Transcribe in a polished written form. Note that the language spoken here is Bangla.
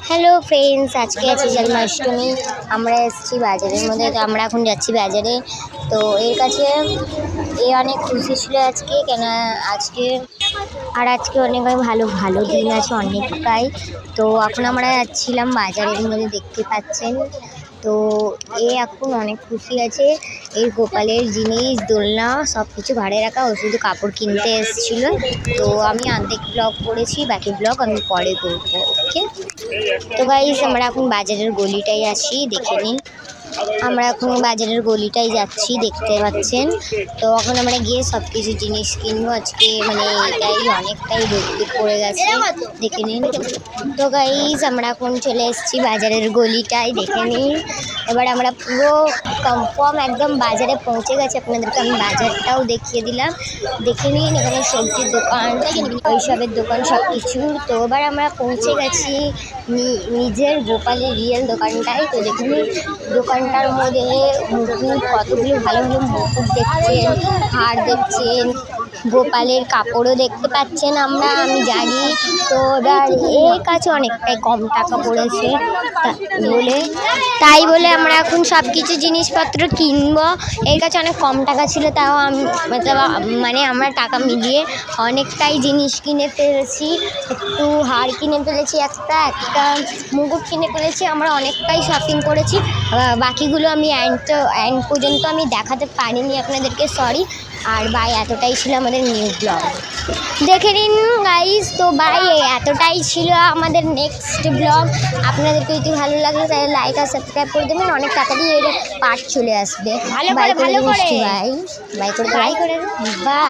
হ্যালো ফ্রেন্ডস, আজকে আছে জন্মাষ্টমী। আমরা এসেছি বাজারের মধ্যে, তো আমরা এখন যাচ্ছি বাজারে। তো এর কাছে অনেক খুশি ছিল আজকে, কেন আজকে অনেক ভালো ভালো দিন আছে অনেকটাই। তো এখন আমরা যাচ্ছিলাম বাজারের মধ্যে, দেখতে পাচ্ছেন। তো এখন অনেক খুশি আছে। এই গোপালের জিনিস, দোলনা সব কিছু ভাড়ে রাখা, ও শুধু কাপড় কিনতে এসেছিলো। তো আমি অর্ধেক ব্লগ করেছি, বাকি ব্লগ আমি পরে করবো। ওকে, তো গাইস আমরা এখন বাজারের গলিটাই আছি, দেখে নিন। আমরা এখন বাজারের গলিটাই যাচ্ছি, দেখতে পাচ্ছেন। তো এখন আমরা গিয়ে সব কিছু জিনিস কিনবো আজকে, মানে এটাই অনেকটাই রোদ্দুর পড়ে গেছে, দেখে নিন। তো গাইস আমরা এখন চলে এসেছি বাজারের গলিটাই, দেখে নিন। এবার আমরা পুরো কনফার্ম একদম বাজারে পৌঁছে গেছি। আপনাদেরকে আমি বাজারটাও দেখিয়ে দিলাম, দেখে নিন। এখানে সবজির দোকান, ওইসবের দোকান, সব কিছুর। তো এবার আমরা পৌঁছে গেছি নিজের গোপালের রিয়েল দোকানটাই। তো দেখুন দোকানটার মধ্যে মুকুট, কতগুলো ভালো ভালো মুকুট দেখছেন, হার দেখছেন, গোপালের কাপড়ও দেখতে পাচ্ছেন। আমি জানি। তো এবার এর কাছে অনেকটাই কম টাকা পড়েছে, তাই বলে আমরা এখন সব কিছু জিনিসপত্র কিনবো। এর কাছে অনেক কম টাকা ছিল, তাও মানে আমরা টাকা মিলিয়ে অনেকটাই জিনিস কিনে ফেলেছি। একটু হার কিনে ফেলেছি, একটা মুকুট কিনে ফেলেছি। আমরা অনেকটাই শপিং করেছি, বাকিগুলো আমি এন্ড পর্যন্ত আমি দেখাতে পারিনি আপনাদেরকে, সরি। আর বাই, এতটাই ছিল আমাদের নিউ ব্লগ, দেখে নিন গাইস। তো বাই, এতটাই ছিল আমাদের নেক্সট ব্লগ। আপনাদেরকে যদি ভালো লাগে তাহলে লাইক আর সাবস্ক্রাইব করে দেবেন, অনেক তাড়াতাড়ি এর পার্ট চলে আসবে। বাই করে, বাই করে, বাই।